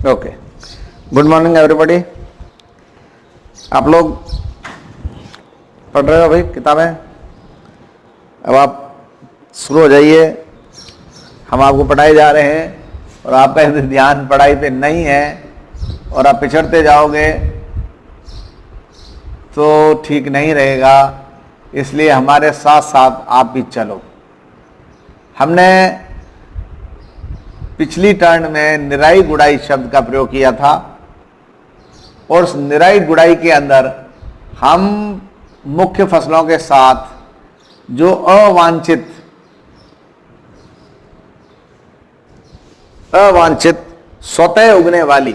Okay, good morning everybody. आप लोग पढ़ रहे हो भाई किताबें? अब आप शुरू हो जाइए। हम आपको पढ़ाए जा रहे हैं और आपका यदि ध्यान पढ़ाई पे नहीं है और आप पिछड़ते जाओगे तो ठीक नहीं रहेगा। इसलिए हमारे साथ साथ आप भी चलो। हमने पिछली टर्न में निराई गुड़ाई शब्द का प्रयोग किया था और उस निराई गुड़ाई के अंदर हम मुख्य फसलों के साथ जो अवांछित स्वतः उगने वाली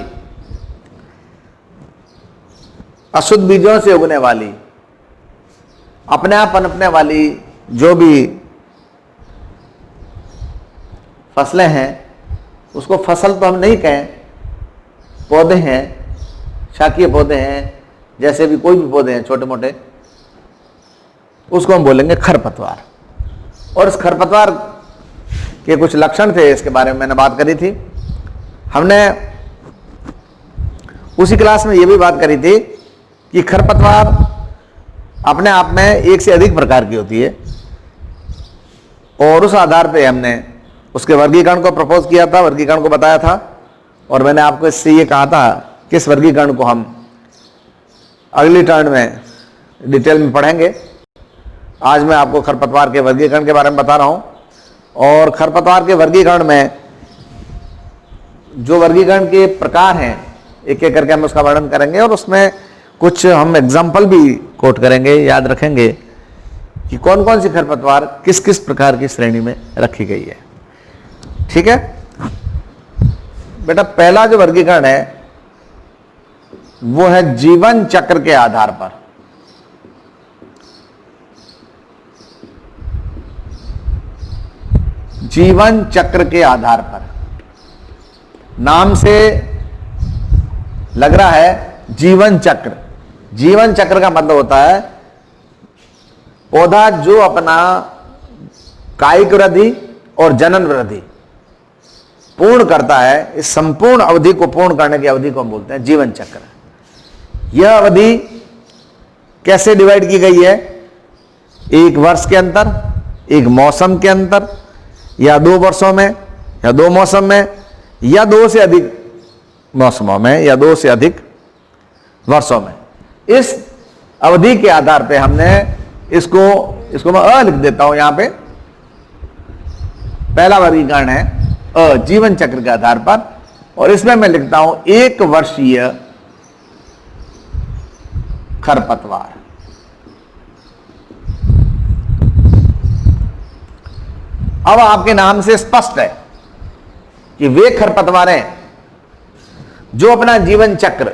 अशुद्ध बीजों से उगने वाली अपने आप पनपने वाली जो भी फसलें हैं, उसको फसल तो हम नहीं कहें, पौधे हैं, शाकीय पौधे हैं, जैसे भी कोई भी पौधे हैं छोटे मोटे, उसको हम बोलेंगे खरपतवार। और इस खरपतवार के कुछ लक्षण थे, इसके बारे में मैंने बात करी थी। हमने उसी क्लास में यह भी बात करी थी कि खरपतवार अपने आप में एक से अधिक प्रकार की होती है और उस आधार पे हमने उसके वर्गीकरण को प्रपोज किया था, वर्गीकरण को बताया था। और मैंने आपको इससे ये कहा था कि इस वर्गीकरण को हम अगली टर्न में डिटेल में पढ़ेंगे। आज मैं आपको खरपतवार के वर्गीकरण के बारे में बता रहा हूं और खरपतवार के वर्गीकरण में जो वर्गीकरण के प्रकार हैं एक एक करके हम उसका वर्णन करेंगे और उसमें कुछ हम एग्जाम्पल भी कोट करेंगे। याद रखेंगे कि कौन कौन सी खरपतवार किस किस प्रकार की श्रेणी में रखी गई है। ठीक है बेटा, पहला जो वर्गीकरण है वो है जीवन चक्र के आधार पर। जीवन चक्र के आधार पर, नाम से लग रहा है जीवन चक्र। जीवन चक्र का मतलब होता है पौधा जो अपना कायिक वृद्धि और जनन वृद्धि पूर्ण करता है, इस संपूर्ण अवधि को पूर्ण करने की अवधि को हम बोलते हैं जीवन चक्र। यह अवधि कैसे डिवाइड की गई है? एक वर्ष के अंतर, एक मौसम के अंतर, या 2 वर्षों में, या 2 मौसम में, या 2 से अधिक मौसमों में, या 2 से अधिक वर्षों में। इस अवधि के आधार पे हमने इसको मैं अ लिख देता हूं यहां पे। पहला वर्गीकरण है अ, जीवन चक्र के आधार पर, और इसमें मैं लिखता हूं 1 वर्षीय खरपतवार। अब आपके नाम से स्पष्ट है कि वे खरपतवारें जो अपना जीवन चक्र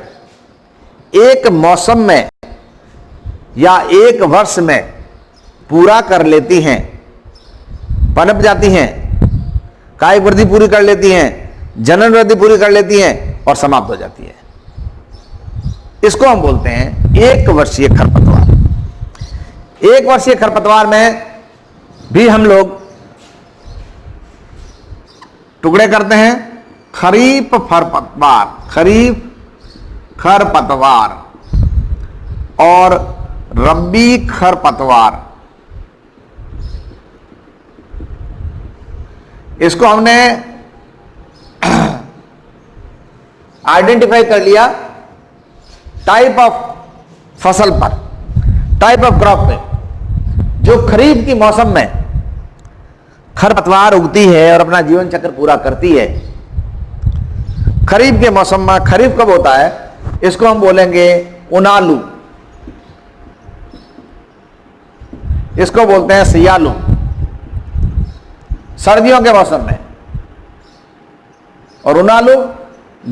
एक मौसम में या 1 वर्ष में पूरा कर लेती हैं, पनप जाती हैं, कायिक वृद्धि पूरी कर लेती हैं, जनन वृद्धि पूरी कर लेती हैं और समाप्त हो जाती है, इसको हम बोलते हैं 1 वर्षीय खरपतवार। 1 वर्षीय खरपतवार में भी हम लोग टुकड़े करते हैं खरीफ खरपतवार और रब्बी खरपतवार। इसको हमने आइडेंटिफाई कर लिया टाइप ऑफ फसल पर, टाइप ऑफ क्रॉप पे। जो खरीफ की मौसम में खरपतवार उगती है और अपना जीवन चक्र पूरा करती है, खरीफ के मौसम में, खरीफ कब होता है? इसको हम बोलेंगे उनालू, इसको बोलते हैं सियालू। सर्दियों के मौसम में, और उनालू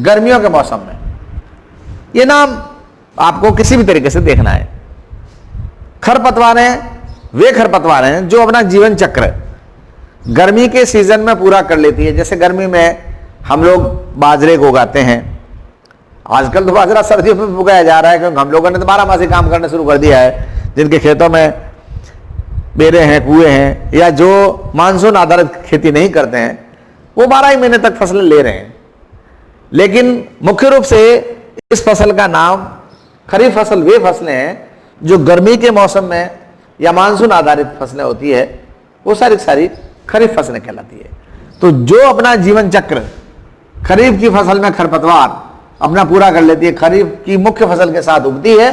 गर्मियों के मौसम में। ये नाम आपको किसी भी तरीके से देखना है। खरपतवारें वे खरपतवार हैं जो अपना जीवन चक्र गर्मी के सीजन में पूरा कर लेती है। जैसे गर्मी में हम लोग बाजरे को उगाते हैं, आजकल तो बाजरा सर्दियों में उगाया जा रहा है क्योंकि हम लोगों ने तो 12 मासी काम करना शुरू कर दिया है। जिनके खेतों में बेरे हैं, कुएं हैं, या जो मानसून आधारित खेती नहीं करते हैं, वो 12 ही महीने तक फसलें ले रहे हैं। लेकिन मुख्य रूप से इस फसल का नाम खरीफ फसल वे फसलें हैं जो गर्मी के मौसम में या मानसून आधारित फसलें होती है, वो सारी सारी खरीफ फसलें कहलाती है। तो जो अपना जीवन चक्र खरीफ की फसल में खरपतवार अपना पूरा कर लेती है, खरीफ की मुख्य फसल के साथ उगती है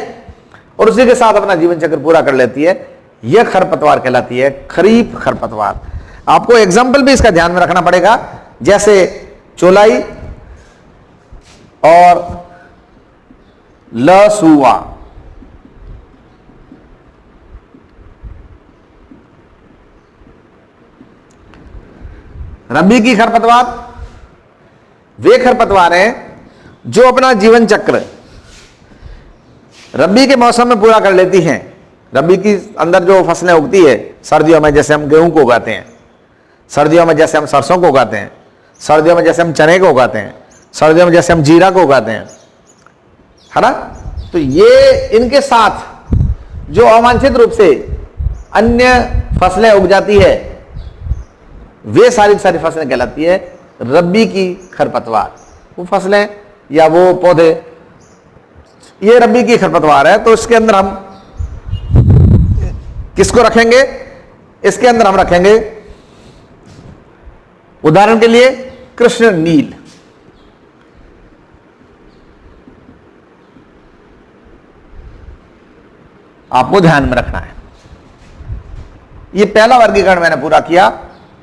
और उसी के साथ अपना जीवन चक्र पूरा कर लेती है, यह खरपतवार कहलाती है, खरीफ खरपतवार। आपको एग्जाम्पल भी इसका ध्यान में रखना पड़ेगा, जैसे चौलाई और लसुआ। रबी की खरपतवार वे खरपतवार हैं जो अपना जीवन चक्र रबी के मौसम में पूरा कर लेती हैं। रबी की अंदर जो फसलें उगती है, सर्दियों में जैसे हम गेहूं को उगाते हैं, सर्दियों में जैसे हम सरसों को उगाते हैं, सर्दियों में जैसे हम चने को उगाते हैं, सर्दियों में जैसे हम जीरा को उगाते हैं, है ना। तो ये इनके साथ जो अवांछित रूप से अन्य फसलें उग जाती है, वे सारी सारी फसलें कहलाती है रबी की खरपतवार। वो फसलें या वो पौधे, ये रबी की खरपतवार है। तो इसके अंदर हम किसको रखेंगे? इसके अंदर हम रखेंगे उदाहरण के लिए कृष्ण नील। आपको ध्यान में रखना है, ये पहला वर्गीकरण मैंने पूरा किया।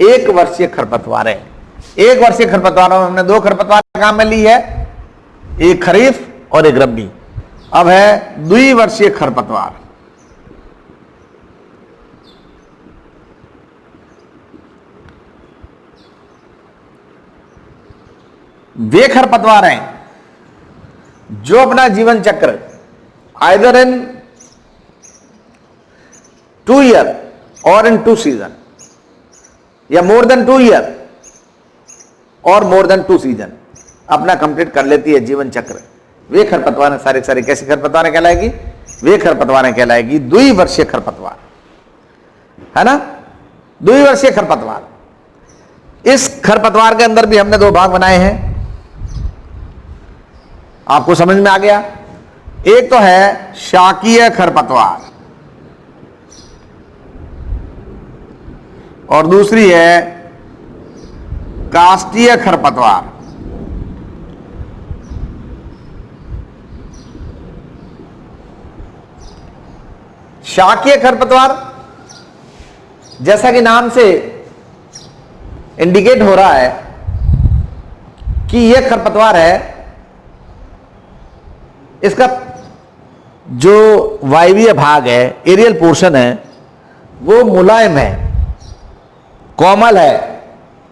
एक वर्षीय खरपतवार है। एक वर्षीय खरपतवारों में हमने दो खरपतवार काम में ली है, एक खरीफ और एक रबी। अब है द्विवर्षीय खरपतवार। वे खरपतवार हैं जो अपना जीवन चक्र आइदर इन 2 ईयर और इन 2 सीजन या मोर देन 2 ईयर और मोर देन 2 सीजन अपना कंप्लीट कर लेती है जीवन चक्र। वे खरपतवार सारे सारे कैसी खरपतवारें कहलाएगी? वे खरपतवारें कहलाएगी द्विवर्षीय खरपतवार, है ना। द्विवर्षीय खरपतवार। इस खरपतवार के अंदर भी हमने दो भाग बनाए हैं, आपको समझ में आ गया। एक तो है शाकीय खरपतवार और दूसरी है काष्ठीय खरपतवार। शाकीय खरपतवार जैसा कि नाम से इंडिकेट हो रहा है कि यह खरपतवार है, इसका जो वायवीय भाग है, एरियल पोर्शन है, वो मुलायम है, कोमल है,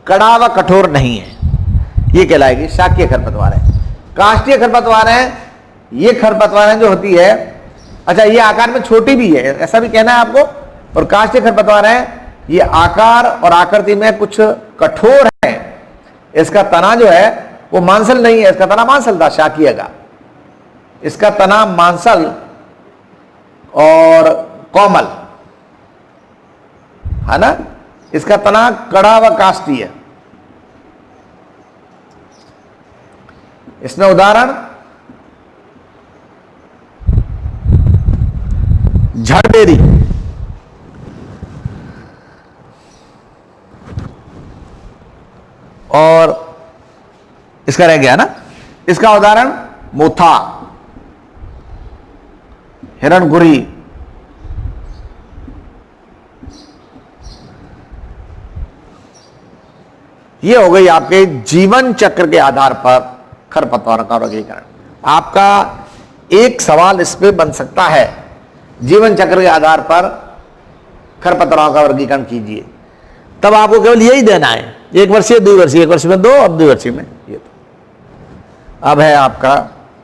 कड़ा व कठोर नहीं है। ये कहलाएगी शाकीय खरपतवार है। काष्ठीय खरपतवार है, ये खरपतवार जो होती है, अच्छा ये आकार में छोटी भी है, ऐसा भी कहना है आपको। और काष्ठीय खरपतवार है, ये आकार और आकृति में कुछ कठोर है। इसका तना जो है वो मांसल नहीं है, इसका तना मांसल था शाकीय का। इसका तना मांसल और कोमल है ना। इसका तना कड़ा व काष्ठीय। इसमें उदाहरण झड़बेरी, और इसका रह गया ना, इसका उदाहरण मोथा, हिरणखुरी, ये हो गई आपके जीवन चक्र के आधार पर खरपतवारों का वर्गीकरण। आपका एक सवाल इस पे बन सकता है, जीवन चक्र के आधार पर खरपतवारों का वर्गीकरण कीजिए। तब आपको केवल यही देना है, एक वर्षीय, द्विवर्षीय, एक वर्षीय में 2 और द्विवर्षीय में ये। तो अब है आपका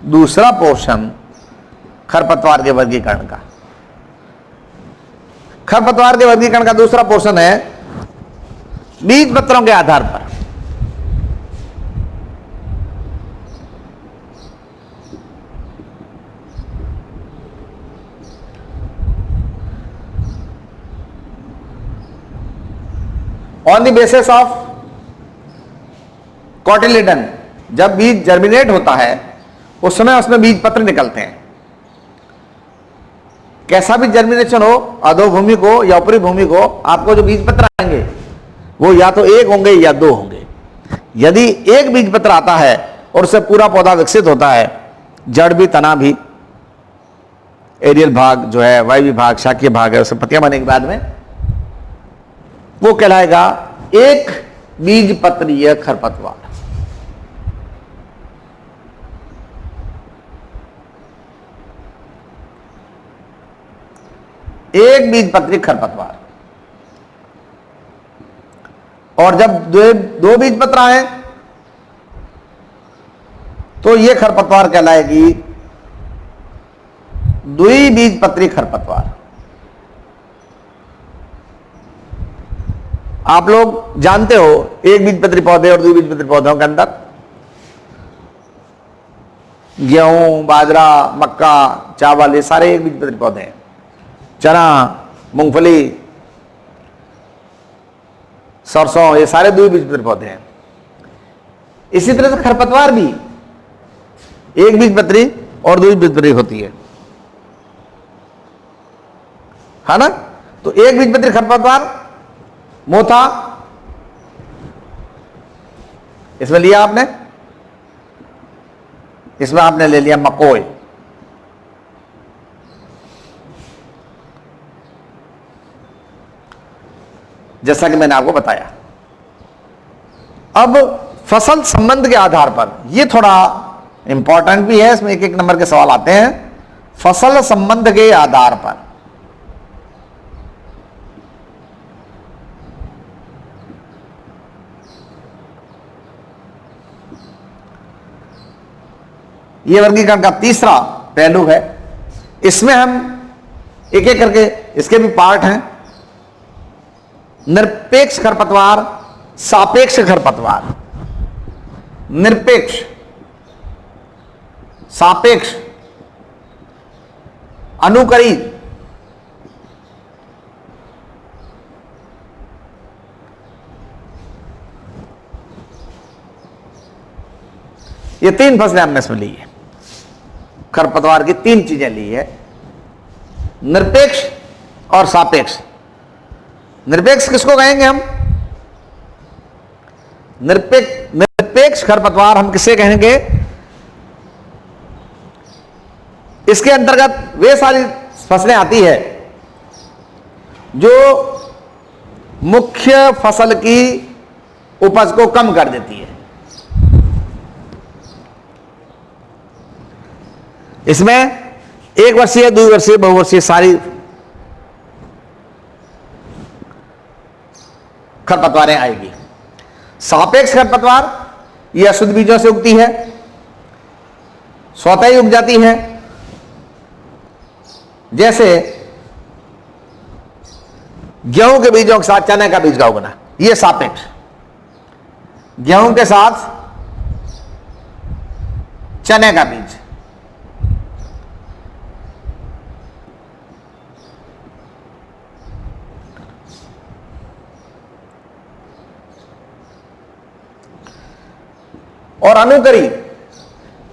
दूसरा पोर्शन खरपतवार के वर्गीकरण का। खरपतवार के वर्गीकरण का दूसरा पोर्शन है बीज पत्रों के आधार पर। On the basis of cotyledon जब बीज जर्मिनेट होता है उस समय उसमें बीज पत्र निकलते हैं। कैसा भी जर्मिनेशन हो, अधोभूमि को या ऊपरी भूमि को, आपको जो बीज पत्र आएंगे वो या तो एक होंगे या दो होंगे। यदि एक बीज पत्र आता है और उससे पूरा पौधा विकसित होता है, जड़ भी, तना भी, एरियल भाग जो है, वायवी भाग, शाकीय भाग है, उससे पत्तियां बनने के बाद में वो कहलाएगा एक बीज पत्रीय खरपतवार। एक बीज पत्री खरपतवार। और जब दो बीज पत्र आए तो यह खरपतवार कहलाएगी द्विबीजपत्री खरपतवार। आप लोग जानते हो एक बीजपत्री पौधे और द्विबीजपत्री पौधों के अंदर गेहूं, बाजरा, मक्का, चावल, ये सारे एक बीजपत्री पौधे हैं। चना, मूंगफली, सरसों, ये सारे द्विबीजपत्री पौधे हैं। इसी तरह से खरपतवार भी एक बीजपत्री और द्विबीजपत्री होती है ना। तो एक बीजपत्री खरपतवार मोथा, इसमें लिया आपने, इसमें आपने ले लिया मकोई। जैसा कि मैंने आपको बताया। अब फसल संबंध के आधार पर, यह थोड़ा इंपॉर्टेंट भी है, इसमें एक एक नंबर के सवाल आते हैं। फसल संबंध के आधार पर यह वर्गीकरण का तीसरा पहलू है। इसमें हम एक एक करके, इसके भी पार्ट हैं। निरपेक्ष खरपतवार, सापेक्ष खरपतवार। निरपेक्ष, सापेक्ष, अनुकरी, ये तीन फसलें हमने इसमें ली है। खरपतवार की तीन चीजें ली है, निरपेक्ष और सापेक्ष। निरपेक्ष किसको कहेंगे हम? निरपेक्ष खरपतवार हम किसे कहेंगे? इसके अंतर्गत वे सारी फसलें आती है जो मुख्य फसल की उपज को कम कर देती है। इसमें एक वर्षीय, द्विवर्षीय, बहुवर्षीय सारी खरपतवारें आएगी। सापेक्ष खरपतवार यह अशुद्ध बीजों से उगती है, स्वतः ही उग जाती है। जैसे गेहूं के बीजों के साथ चने का बीज का उगना, यह सापेक्ष। गेहूं के साथ चने का बीज, और अनुकरी।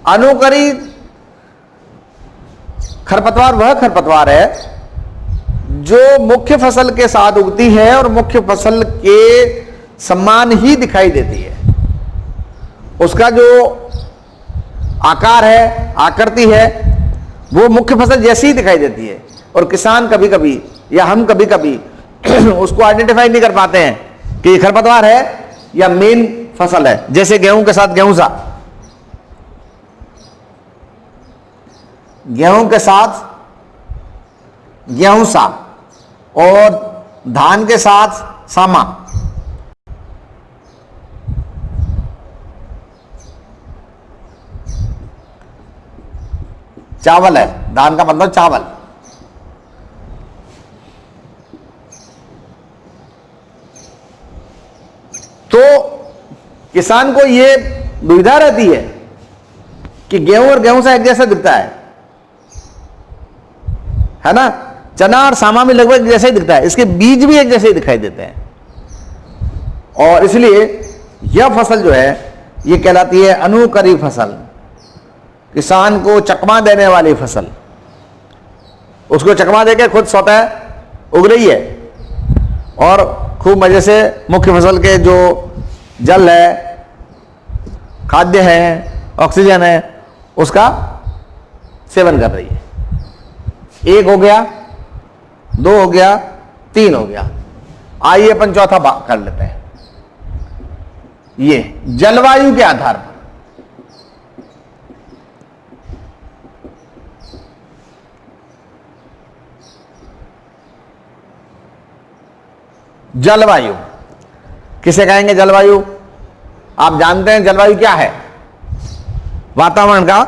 अनुकरी खरपतवार वह खरपतवार है जो मुख्य फसल के साथ उगती है और मुख्य फसल के समान ही दिखाई देती है। उसका जो आकार है, आकृति है, वो मुख्य फसल जैसी ही दिखाई देती है। और किसान कभी कभी या हम कभी कभी उसको आइडेंटिफाई नहीं कर पाते हैं कि ये खरपतवार है या मेन फसल है। जैसे गेहूं के साथ गेहूं सा, गेहूं के साथ गेहूं सा, और धान के साथ सामा। चावल है, धान का मतलब चावल। तो किसान को यह दुविधा रहती है कि गेहूं और गेहूं सा एक जैसा दिखता है ना। चना और सामा में लगभग जैसा ही दिखता है, इसके बीज भी एक जैसे ही दिखाई देते हैं। और इसलिए यह फसल जो है ये कहलाती है अनुकरी फसल, किसान को चकमा देने वाली फसल। उसको चकमा देके खुद स्वतः उग रही है और खूब मजे से मुख्य फसल के जो जल है, खाद्य है, ऑक्सीजन है, उसका सेवन कर रही है। एक हो गया, दो हो गया, तीन हो गया। आइए अपन चौथा भाग कर लेते हैं। ये जलवायु के आधार पर, जलवायु किसे कहेंगे? जलवायु आप जानते हैं जलवायु क्या है? वातावरण का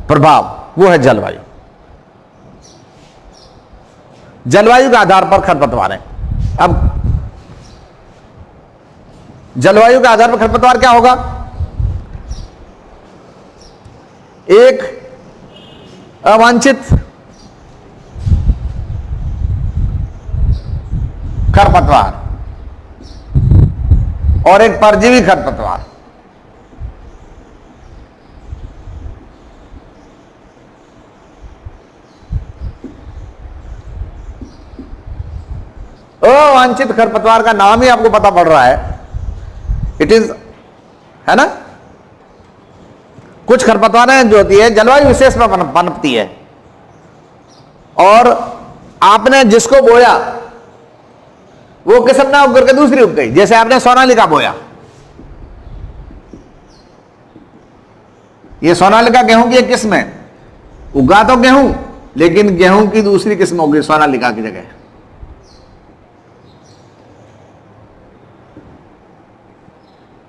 प्रभाव, वो है जलवायु। जलवायु के आधार पर खरपतवार है। अब जलवायु के आधार पर खरपतवार क्या होगा? एक अवांछित खरपतवार और एक परजीवी खरपतवार। अवांछित खरपतवार का नाम ही आपको पता पड़ रहा है, इट इज, है ना। कुछ खरपतवारें जो होती है जलवायु विशेष में पनपती है, और आपने जिसको बोया वो किस्म ना उग करके दूसरी उग गई। जैसे आपने सोनालिका बोया, ये सोनालिका गेहूं की एक किस्म है, उगा तो गेहूं लेकिन गेहूं की दूसरी किस्म हो गई सोनालिका की जगह।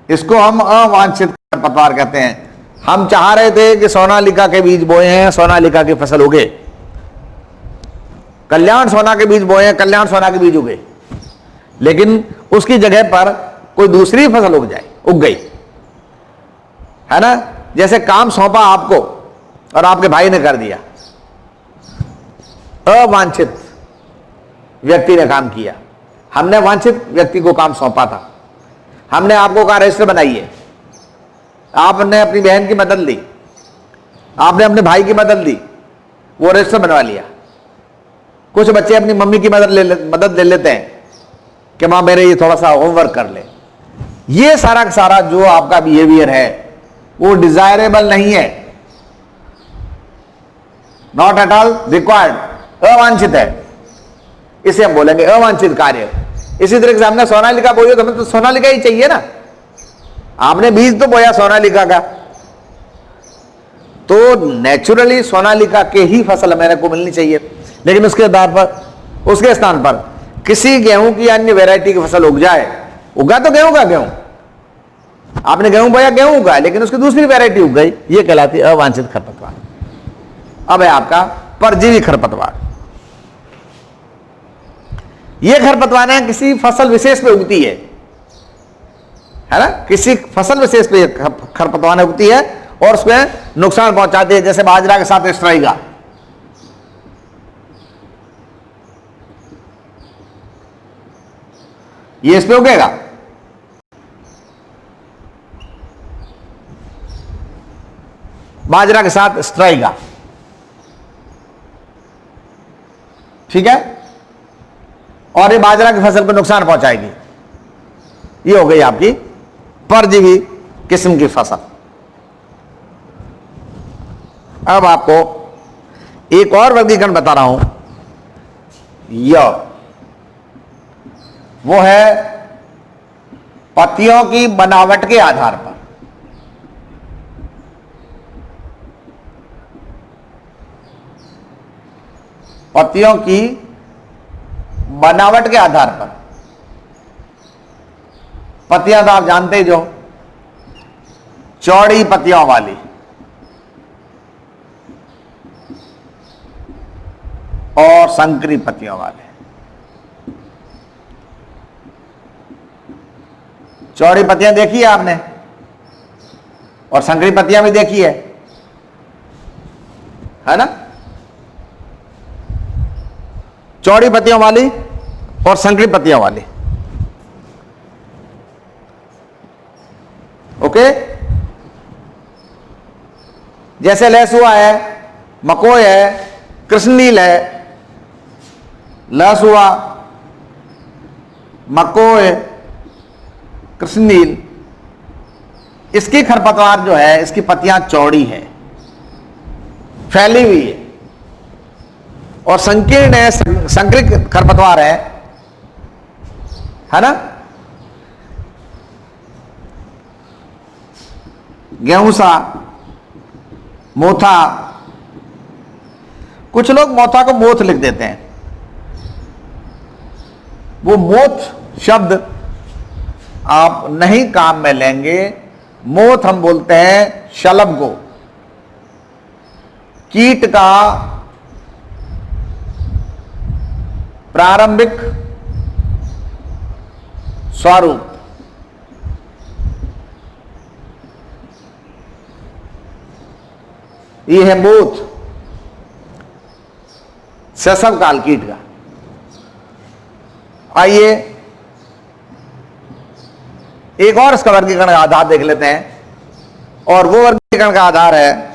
इसको हम अवांछित खरपतवार कहते हैं। हम चाह रहे थे कि सोनालिका के बीज बोए हैं, सोनालिका की फसल उगे, कल्याण सोना के बीज बोए हैं, कल्याण सोना के बीज उगे, लेकिन उसकी जगह पर कोई दूसरी फसल उग गई, है ना। जैसे काम सौंपा आपको और आपके भाई ने कर दिया, अवांछित व्यक्ति ने काम किया, हमने वांछित व्यक्ति को काम सौंपा था। हमने आपको कहा रजिस्टर बनाइए, आपने अपनी बहन की मदद ली, आपने अपने भाई की मदद ली, वो रजिस्टर बनवा लिया। कुछ बच्चे अपनी मम्मी की मदद ले लेते हैं कि मां मेरे ये थोड़ा सा होमवर्क कर ले। ये सारा का सारा जो आपका बिहेवियर है वो डिजायरेबल नहीं है, नॉट एट ऑल रिक्वायर्ड, अवांछित है, इसे हम बोलेंगे अवांछित कार्य। इसी तरीके से हमने सोनालिका बोई तो हमें तो सोनालिका ही चाहिए ना। आपने बीज तो बोया सोनालिका का, तो नेचुरली सोनालिका के ही फसल मेरे को मिलनी चाहिए, लेकिन उसके आधार पर, उसके स्थान पर किसी गेहूं की अन्य वैरायटी की फसल उग जाए, उगा तो गेहूं का गेहूं, आपने गेहूं बोया गेहूं उगा, लेकिन उसकी दूसरी वैरायटी उग गई, ये कहलाती है अवांछित खरपतवार। अब है आपका परजीवी खरपतवार। ये खरपतवारें किसी फसल विशेष पे उगती है ना, किसी फसल विशेष पे खरपतवारें उगती है और उसमें नुकसान पहुंचाती है। जैसे बाजरा के साथ स्ट्राइगा, ये इस पे उगेगा, बाजरा के साथ स्ट्राइगा, ठीक है, और ये बाजरा की फसल को नुकसान पहुंचाएगी। ये हो गई आपकी परजीवी किस्म की फसल। अब आपको एक और वर्गीकरण बता रहा हूं, यह वो है पत्तियों की बनावट के आधार पर। पत्तियों की बनावट के आधार पर, पत्तियां तो आप जानते ही, जो चौड़ी पत्तियों वाली और संकरी पत्तियों वाले। चौड़ी पत्तियां देखी है आपने और संकरी पत्तियां भी देखी है ना। चौड़ी पत्तियों वाली और संकरी पत्तियों वाली, ओके। जैसे लहसुआ है, मकोय है, कृष्णनील है, लहसुआ, मकोय, कृष्णनील, इसकी खरपतवार जो है, इसकी पत्तियां चौड़ी है, फैली हुई है और संकीर्ण है, संकरित खरपतवार है ना। गेहूंसा, मोथा, कुछ लोग मोथा को मोथ लिख देते हैं। वो मोथ शब्द आप नहीं काम में लेंगे। मोथ हम बोलते हैं शलभ को, कीट का प्रारंभिक स्वरूप। ये है मोथ, शैशव काल कीट का। आइए एक और इसका वर्गीकरण का आधार देख लेते हैं, और वो वर्गीकरण का आधार है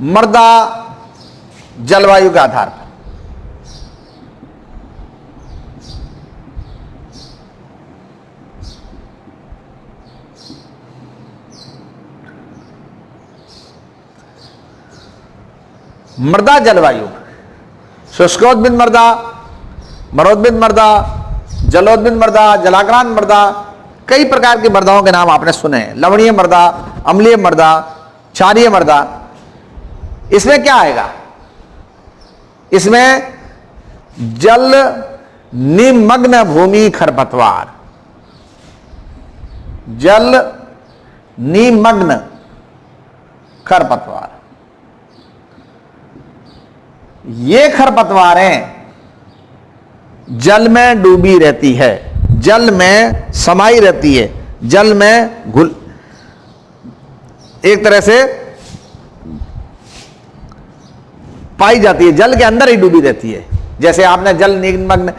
मृदा जलवायु के आधार पर। मृदा जलवायु, शुष्कोद्भिद मृदा, मरोद्भिद मृदा, जलोद्भिद मृदा, जलाक्रांत मृदा, कई प्रकार की मृदाओं के नाम आपने सुने हैं। लवणीय मृदा, अम्लीय मृदा, क्षारीय मृदा। इसमें क्या आएगा? इसमें जल निमग्न भूमि खरपतवार, जल निमग्न खरपतवार, ये खरपतवारें जल में डूबी रहती है, जल में समाई रहती है, जल में घुल, एक तरह से पाई जाती है, जल के अंदर ही डूबी रहती है। जैसे आपने जल निमग्न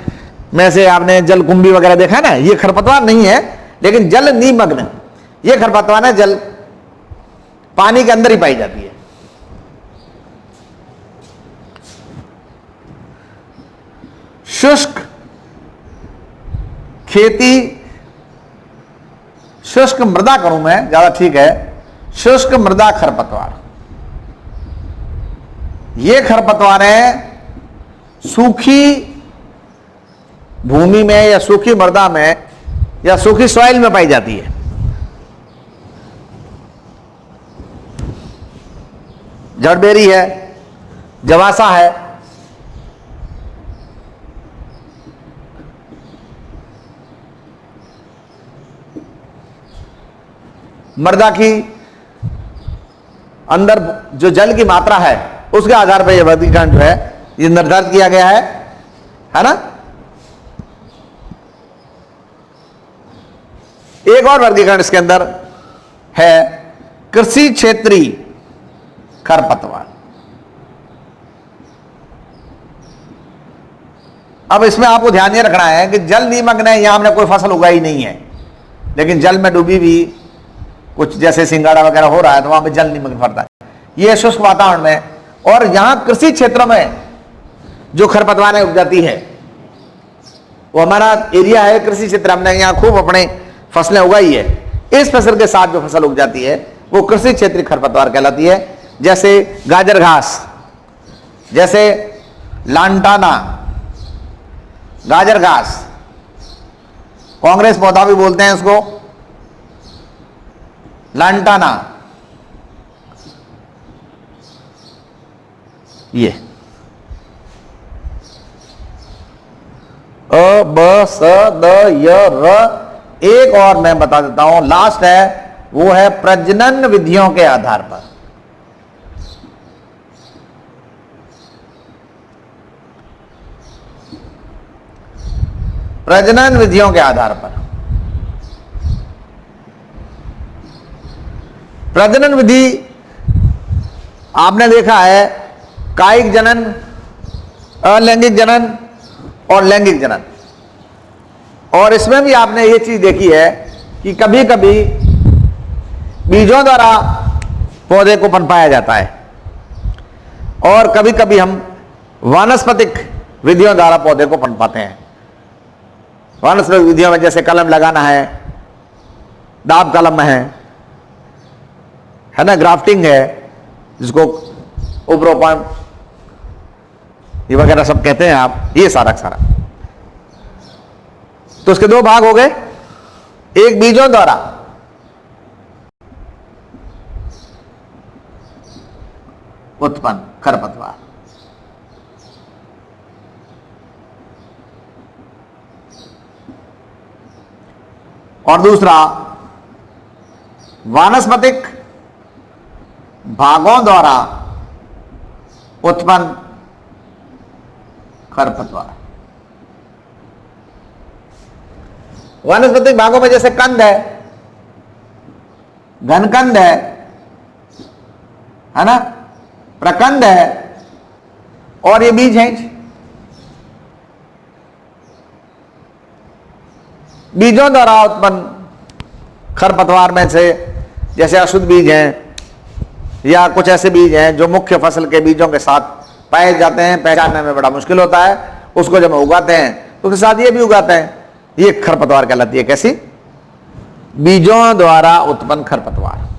में से आपने जल कुंभी वगैरह देखा है ना, ये खरपतवार नहीं है, लेकिन जल निमग्न ये खरपतवार है, जल पानी के अंदर ही पाई जाती है। शुष्क खेती, शुष्क मृदा करूं मैं, ज्यादा ठीक है, शुष्क मृदा खरपतवार। ये खरपतवारें सूखी भूमि में या सूखी मृदा में या सूखी सॉइल में पाई जाती है। जड़बेरी है, जवासा है, मृदा की अंदर जो जल की मात्रा है उसके आधार पर यह वर्गीकरण जो है ये निर्धारित किया गया है ना। एक और वर्गीकरण इसके अंदर है कृषि क्षेत्रीय खरपतवार। अब इसमें आपको ध्यान ये रखना है कि जल निमग्न है, यहां हमने कोई फसल उगाई नहीं है, लेकिन जल में डूबी भी कुछ जैसे सिंगाड़ा वगैरह हो रहा है तो वहां पे जल निमग्न पड़ता है, ये शुष्क वातावरण में। और यहां कृषि क्षेत्र में जो खरपतवारें उग जाती है वो हमारा एरिया है कृषि क्षेत्र, हमने यहां खूब अपने फसलें उगाई है, इस फसल के साथ जो फसल उग जाती है वो कृषि क्षेत्रीय खरपतवार कहलाती है। जैसे गाजर घास, जैसे लांटाना, गाजर घास, कांग्रेस पौधा भी बोलते हैं इसको, लांटाना, ये अ ब स द य र। एक और मैं बता देता हूं, लास्ट है, वो है प्रजनन विधियों के आधार पर। प्रजनन विधियों के आधार पर प्रजनन विधि आपने देखा है, कायिक जनन, अलैंगिक जनन और लैंगिक जनन। और इसमें भी आपने ये चीज देखी है कि कभी कभी बीजों द्वारा पौधे को पनपाया जाता है और कभी कभी हम वानस्पतिक विधियों द्वारा पौधे को पनपाते हैं। वानस्पतिक विधियों में जैसे कलम लगाना है, दाब कलम है ना, ग्राफ्टिंग है जिसको उपरोपण ये वगैरह सब कहते हैं आप, ये सारा तो उसके दो भाग हो गए। एक बीजों द्वारा उत्पन्न खरपतवार, और दूसरा वानस्पतिक भागों द्वारा उत्पन्न खरपतवार। वानस्पतिक भागों में जैसे कंद है, घनकंद है ना, प्रकंद है और ये बीज हैं। बीजों द्वारा उत्पन्न खरपतवार में से जैसे अशुद्ध बीज हैं या कुछ ऐसे बीज हैं जो मुख्य फसल के बीजों के साथ पाए जाते हैं, पहचानने में बड़ा मुश्किल होता है, उसको जब उगाते हैं तो उसके साथ ये भी उगाते हैं, ये खरपतवार कहलाती है। कैसी? बीजों द्वारा उत्पन्न खरपतवार।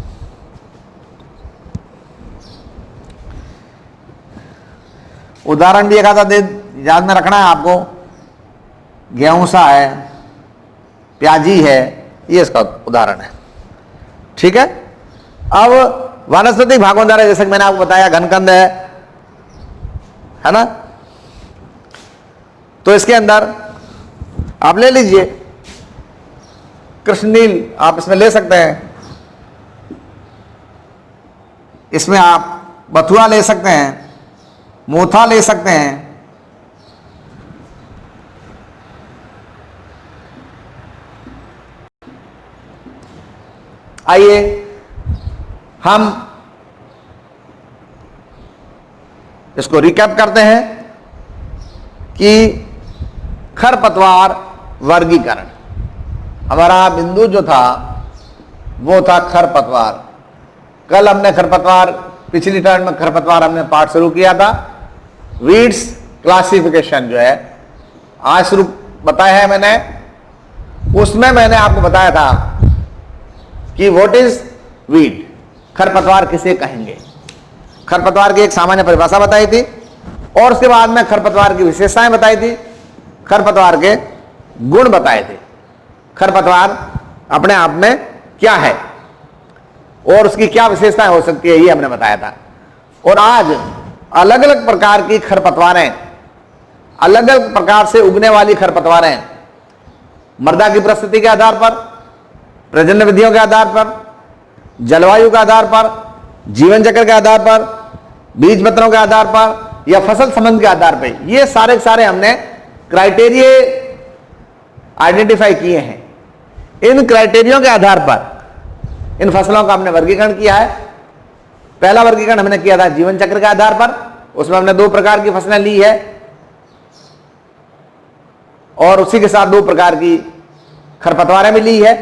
उदाहरण भी एक आधा याद में रखना है आपको। गेहूं सा है, प्याजी है, ये इसका उदाहरण है। ठीक है। अब वानस्पतिक भागों द्वारा जैसे मैंने आपको बताया घनकंद है ना, तो इसके अंदर आप ले लीजिए कृष्णनील, आप इसमें ले सकते हैं, इसमें आप बथुआ ले सकते हैं, मोथा ले सकते हैं, आइए हम इसको रिकैप करते हैं कि खरपतवार वर्गीकरण। हमारा बिंदु जो था वो था खरपतवार। कल हमने खरपतवार, पिछली टर्न में खरपतवार हमने पाठ शुरू किया था। वीड्स क्लासिफिकेशन जो है आज शुरू बताया है मैंने, उसमें मैंने आपको बताया था कि व्हाट इज वीड, खरपतवार किसे कहेंगे। खरपतवार की एक सामान्य परिभाषा बताई थी और उसके बाद में खरपतवार की विशेषताएं बताई थी, खरपतवार के गुण बताए थे, खरपतवार अपने आप में क्या है और उसकी क्या विशेषताएं हो सकती है, ये हमने बताया था। और आज अलग अलग प्रकार की खरपतवारें, अलग अलग प्रकार से उगने वाली खरपतवारें मृदा की परिस्थिति के आधार पर, प्रजनन विधियों के आधार पर, जलवायु के आधार पर, जीवन चक्र के आधार पर, बीज पत्रों के आधार पर या फसल संबंध के आधार पर, ये सारे सारे हमने क्राइटेरिया आइडेंटिफाई किए हैं। इन क्राइटेरियों के आधार पर इन फसलों का हमने वर्गीकरण किया है। पहला वर्गीकरण हमने किया था जीवन चक्र के आधार पर, उसमें हमने दो प्रकार की फसलें ली है और उसी के साथ दो प्रकार की खरपतवारें भी ली है।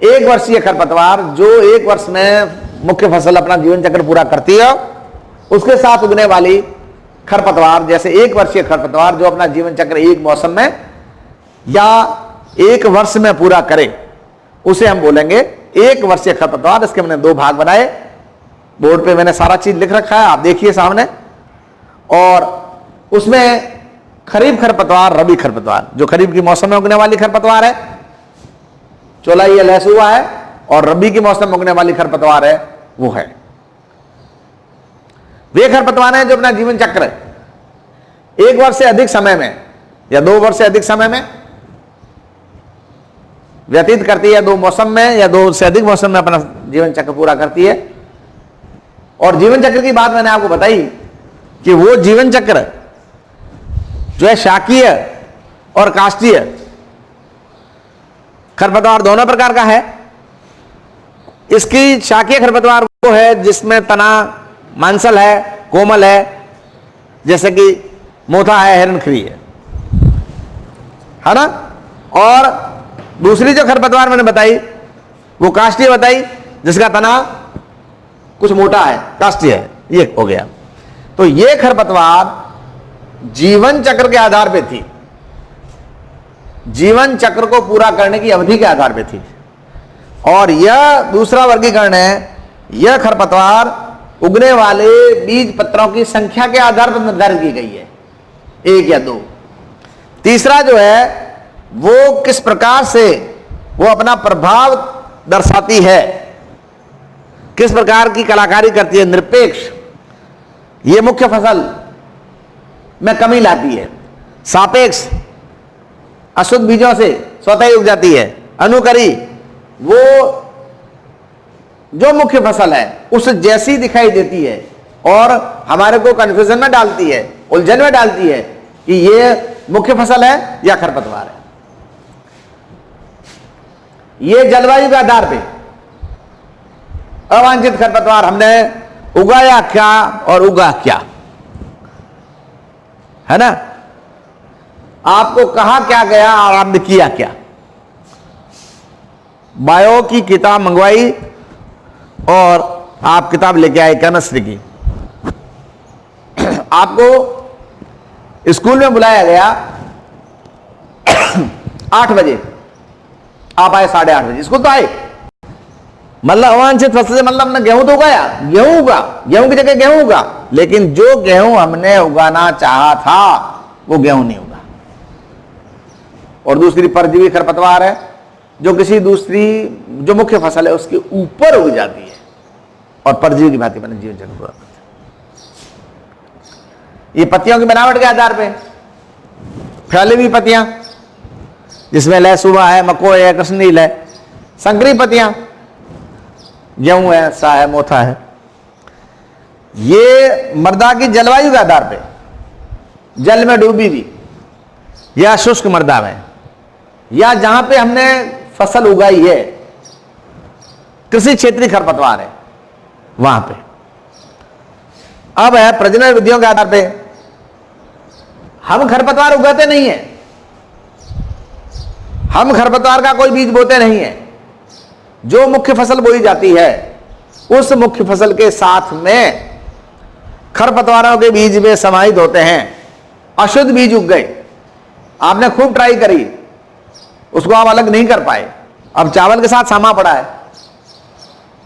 एक वर्षीय खरपतवार जो एक वर्ष में मुख्य फसल अपना जीवन चक्र पूरा करती है, उसके साथ उगने वाली खरपतवार जैसे एक वर्षीय खरपतवार जो अपना जीवन चक्र एक मौसम में या एक वर्ष में पूरा करे, उसे हम बोलेंगे एक वर्षीय खरपतवार। इसके मैंने दो भाग बनाए, बोर्ड पे मैंने सारा चीज लिख रखा है, आप देखिए सामने। और उसमें खरीफ खरपतवार, रबी खरपतवार, जो खरीफ की मौसम में उगने वाली खरपतवार है, चौलाई या लहसुआ है, और रबी के मौसम में उगने वाली खरपतवार है वो है। वे खरपतवार हैं जो अपना जीवन चक्र एक वर्ष से अधिक समय में या 2 वर्ष से अधिक समय में व्यतीत करती है, 2 मौसम में या 2 से अधिक मौसम में अपना जीवन चक्र पूरा करती है। और जीवन चक्र की बात मैंने आपको बताई कि वो जीवन चक्र जो है शाकीय और काष्ठीय खरपतवार दोनों प्रकार का है। इसकी शाकीय खरपतवार वो है जिसमें तना मांसल है, कोमल है, जैसे कि मोथा है, हिरणखरी है ना। और दूसरी जो खरपतवार मैंने बताई वो काष्ठीय बताई, जिसका तना कुछ मोटा है, काष्ठीय है, ये हो गया। तो ये खरपतवार जीवन चक्र के आधार पे थी, जीवन चक्र को पूरा करने की अवधि के आधार पे थी। और यह दूसरा वर्गीकरण है, यह खरपतवार उगने वाले बीज पत्रों की संख्या के आधार पर निर्धारित की गई है, 1 या 2। तीसरा जो है वो किस प्रकार से वो अपना प्रभाव दर्शाती है, किस प्रकार की कलाकारी करती है, निरपेक्ष, ये मुख्य फसल में कमी लाती है। सापेक्ष, अशुद्ध बीजों से स्वतः ही उग जाती है। अनुकरी, वो जो मुख्य फसल है उस जैसी दिखाई देती है और हमारे को कंफ्यूजन में डालती है, उलझन में डालती है कि ये मुख्य फसल है या खरपतवार है। ये जलवायु के आधार पे अवांछित खरपतवार हमने उगाया क्या और उगा क्या, है ना, आपको कहा क्या गया और आपने किया क्या। बायो की किताब मंगवाई और आप किताब लेके आए केमिस्ट्री की, आपको स्कूल में बुलाया गया 8 बजे, आप आए 8:30 बजे, स्कूल तो आए, मतलब अवांछित फसल से मतलब हमने गेहूं तो उगाया, गेहूं उगा, गेहूं की जगह गेहूं उगा, लेकिन जो गेहूं हमने उगाना चाहा था वो गेहूं नहीं उगा। और दूसरी परजीवी खरपतवार है जो किसी दूसरी जो मुख्य फसल है उसके ऊपर उग जाती है और परजीवी की भांति बने जीवन चक्र पूरा करती है। ये पत्तियों की बनावट के आधार पे फैली हुई पत्तियां, जिसमें लहसुबा है, मकोय है, कृष्णनील है, संकरी पत्तियां, गेहूं है, सा है, मोथा है। ये मृदा की जलवायु के आधार पे, जल में डूबी हुई या शुष्क मृदा में या जहां पे हमने फसल उगाई है, कृषि क्षेत्रीय खरपतवार है वहां पे। अब है प्रजनन विधियों के आधार पे, हम खरपतवार उगाते नहीं है, हम खरपतवार का कोई बीज बोते नहीं है। जो मुख्य फसल बोई जाती है उस मुख्य फसल के साथ में खरपतवारों के बीज में समाहित होते हैं। अशुद्ध बीज उग गए, आपने खूब ट्राई करी, उसको आप अलग नहीं कर पाए, अब चावल के साथ सामा पड़ा है,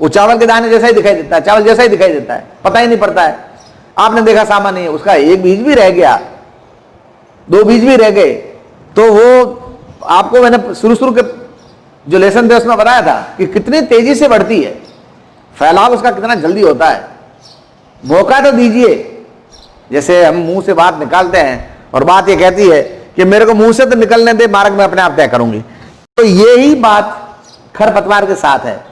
वो चावल के दाने जैसा ही दिखाई देता है, चावल जैसा ही दिखाई देता है, पता ही नहीं पड़ता है, आपने देखा सामा नहीं है, उसका एक बीज भी रह गया, 2 बीज भी रह गए, तो वो आपको मैंने शुरू के जो लेसन थे उसमें बताया था कि कितनी तेजी से बढ़ती है, फैलाव उसका कितना जल्दी होता है। मौका तो दीजिए, जैसे हम मुंह से बात निकालते हैं और बात ये कहती है कि मेरे को मुंह से तो निकलने दे, मार्ग में अपने आप तय करूंगी, तो यही बात खरपतवार के साथ है।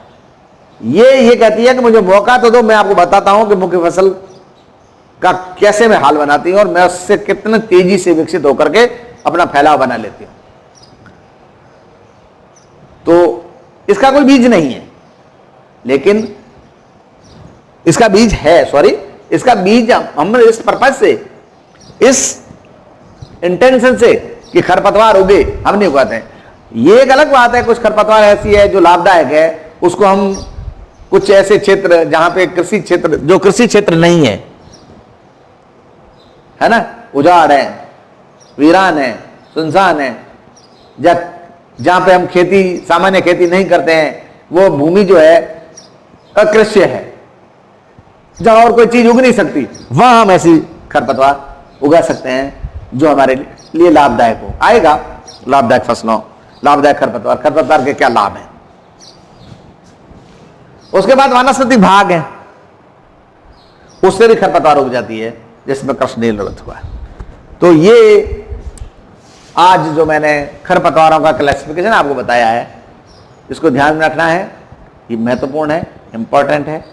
ये कहती है कि मुझे मौका तो दो, मैं आपको बताता हूं कि मुख्य फसल का कैसे मैं हाल बनाती हूं और मैं उससे कितने तेजी से विकसित होकर के अपना फैलाव बना लेती हूं। तो इसका कोई बीज नहीं है, लेकिन इसका बीज है, इसका बीज हम इस पर्पज से, इस इंटेंशन से कि खरपतवार उगे, हम नहीं उगाते हैं। ये एक अलग बात है, कुछ खरपतवार ऐसी है जो लाभदायक है, उसको हम कुछ ऐसे क्षेत्र जहां पे कृषि क्षेत्र, जो कृषि क्षेत्र नहीं है ना, उजाड़ है, वीरान है, सुनसान है, जहां पे हम खेती, सामान्य खेती नहीं करते हैं, वो भूमि जो है अकृष्य है, जहां और कोई चीज उग नहीं सकती, वहां हम ऐसी खरपतवार उगा सकते हैं जो हमारे लिए लाभदायक हो। आएगा लाभदायक फसलों, लाभदायक खरपतवार के क्या लाभ हैं। उसके बाद वानस्पतिक भाग है, उससे भी खरपतवार उग जाती है, जिसमें कृष्णनील हुआ है। तो ये आज जो मैंने खरपतवारों का क्लासिफिकेशन आपको बताया है, इसको ध्यान में रखना है, ये महत्वपूर्ण है, इंपॉर्टेंट है।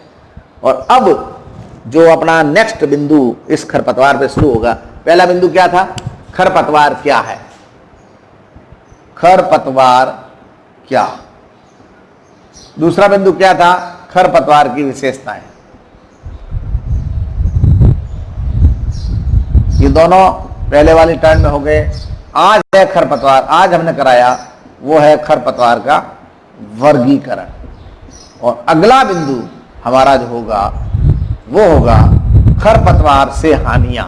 और अब जो अपना नेक्स्ट बिंदु इस खरपतवार पे शुरू होगा, पहला बिंदु क्या था, खरपतवार क्या है, खरपतवार क्या। दूसरा बिंदु क्या था, खरपतवार की विशेषताएं। ये दोनों पहले वाली टर्न में हो गए। आज है खरपतवार, आज हमने कराया वो है खरपतवार का वर्गीकरण। और अगला बिंदु हमारा जो होगा वो होगा खरपतवार से हानियां।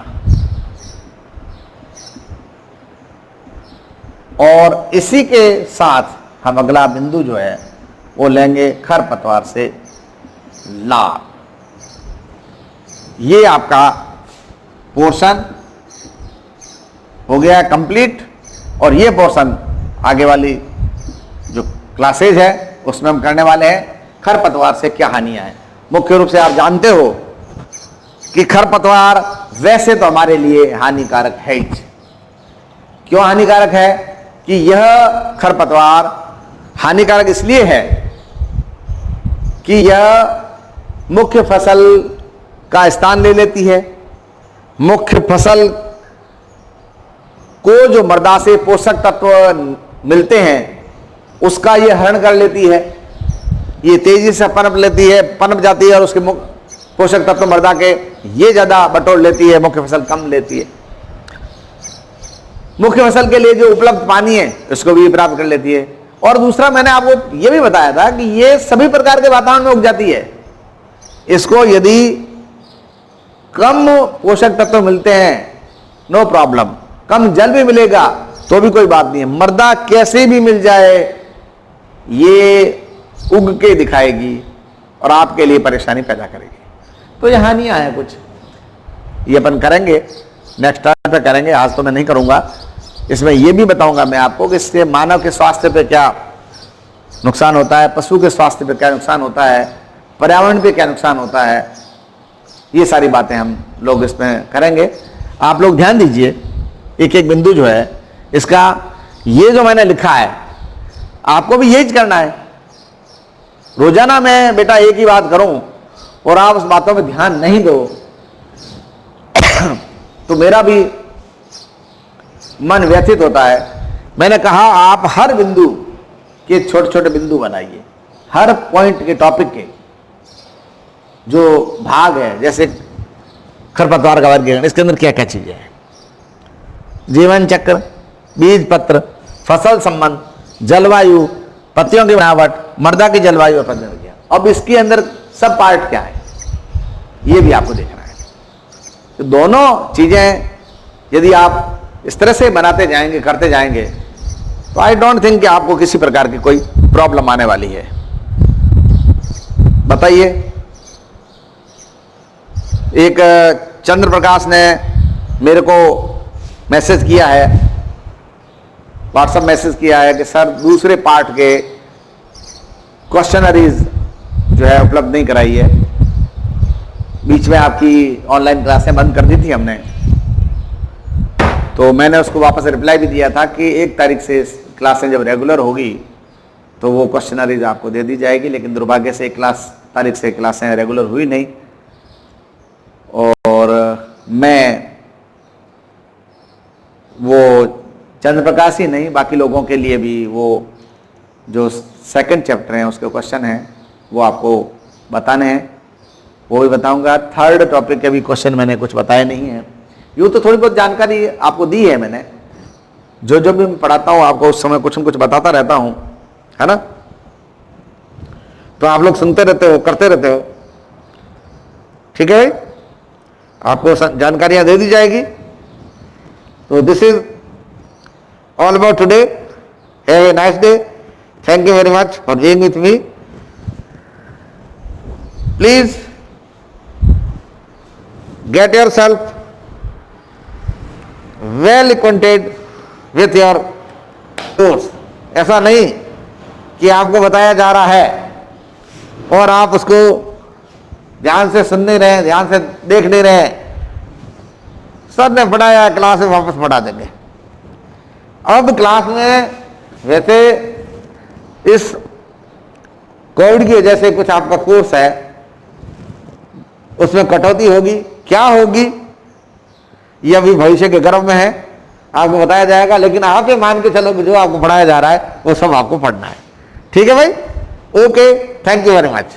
और इसी के साथ हम अगला बिंदु जो है वो लेंगे खरपतवार से लाभ। ये आपका पोर्शन हो गया कंप्लीट। और ये पोर्शन आगे वाली जो क्लासेज है उसमें हम करने वाले हैं खरपतवार से क्या हानियां हैं। मुख्य रूप से आप जानते हो कि खरपतवार वैसे तो हमारे लिए हानिकारक है ही। क्यों हानिकारक है? कि यह खरपतवार हानिकारक इसलिए है कि यह मुख्य फसल का स्थान ले लेती है। मुख्य फसल को जो मृदा से पोषक तत्व मिलते हैं उसका यह हरण कर लेती है। ये तेजी से पनप लेती है, पनप जाती है और उसके पोषक तत्व मृदा के ये ज्यादा बटोर लेती है, मुख्य फसल कम लेती है। मुख्य फसल के लिए जो उपलब्ध पानी है उसको भी प्राप्त कर लेती है। और दूसरा मैंने आपको यह भी बताया था कि ये सभी प्रकार के वातावरण में उग जाती है। इसको यदि कम पोषक तत्व मिलते हैं नो प्रॉब्लम, कम जल भी मिलेगा तो भी कोई बात नहीं है, मृदा कैसे भी मिल जाए ये उग के दिखाएगी और आपके लिए परेशानी पैदा करेगी। तो ये हानियां हैं कुछ, ये अपन करेंगे नेक्स्ट टाइम पे करेंगे, आज तो मैं नहीं करूंगा। इसमें यह भी बताऊंगा मैं आपको कि इससे मानव के स्वास्थ्य पे क्या नुकसान होता है, पशु के स्वास्थ्य पे क्या नुकसान होता है, पर्यावरण पे क्या नुकसान होता है। ये सारी बातें हम लोग इसमें करेंगे। आप लोग ध्यान दीजिए, एक एक बिंदु जो है इसका, ये जो मैंने लिखा है आपको भी यही करना है। रोजाना मैं बेटा एक ही बात करूं और आप उस बातों में ध्यान नहीं दो तो मेरा भी मन व्यथित होता है। मैंने कहा आप हर बिंदु के छोटे छोटे बिंदु बनाइए, हर पॉइंट के टॉपिक के जो भाग है, जैसे खरपतवार का वर्गीकरण, इसके अंदर क्या क्या चीजें हैं, जीवन चक्र, बीज पत्र, फसल संबंध, जलवायु, पत्तियों की बनावट, मृदा की जलवायु और प्रजनन। अब इसके अंदर सब पार्ट क्या है ये भी आपको देखना है। तो दोनों चीजें यदि आप इस तरह से बनाते जाएंगे, करते जाएंगे, तो आई डोंट थिंक कि आपको किसी प्रकार की कोई प्रॉब्लम आने वाली है। बताइए, एक चंद्र प्रकाश ने मेरे को मैसेज किया है, व्हाट्सएप मैसेज किया है कि सर दूसरे पार्ट के क्वेश्चनरीज जो है उपलब्ध नहीं कराई है। बीच में आपकी ऑनलाइन क्लासें बंद कर दी थी हमने, तो मैंने उसको वापस रिप्लाई भी दिया था कि 1 तारीख से क्लासें जब रेगुलर होगी तो वो क्वेश्चनरीज आपको दे दी जाएगी। लेकिन दुर्भाग्य से 1 तारीख से क्लासें रेगुलर हुई नहीं और मैं वो चंद्र प्रकाश ही नहीं बाकी लोगों के लिए भी वो जो सेकंड चैप्टर हैं उसके क्वेश्चन हैं वो आपको बताने हैं, वो भी बताऊंगा। थर्ड टॉपिक के भी क्वेश्चन मैंने कुछ बताए नहीं है। यूँ तो थोड़ी बहुत जानकारी आपको दी है मैंने, जो जो भी मैं पढ़ाता हूँ आपको उस समय कुछ न कुछ बताता रहता हूँ, है ना। तो आप लोग सुनते रहते हो, करते रहते हो, ठीक है भाई, आपको जानकारियां दे दी जाएगी। तो this is all about today. Have a nice day. Thank you very much for being with me. Please get yourself well acquainted with your course. ऐसा नहीं कि आपको बताया जा रहा है और आप उसको ध्यान से सुन नहीं रहे, ध्यान से देख नहीं रहे, सर ने पढ़ाया क्लास में वापस पढ़ा देंगे। अब क्लास में वैसे इस कोविड की वजह से कुछ आपका कोर्स है उसमें कटौती होगी, क्या होगी ये अभी भविष्य के गर्भ में है, आपको बताया जाएगा। लेकिन आप ये मान के चलो कि जो आपको पढ़ाया जा रहा है वो सब आपको पढ़ना है, ठीक है भाई। Okay, thank you very much.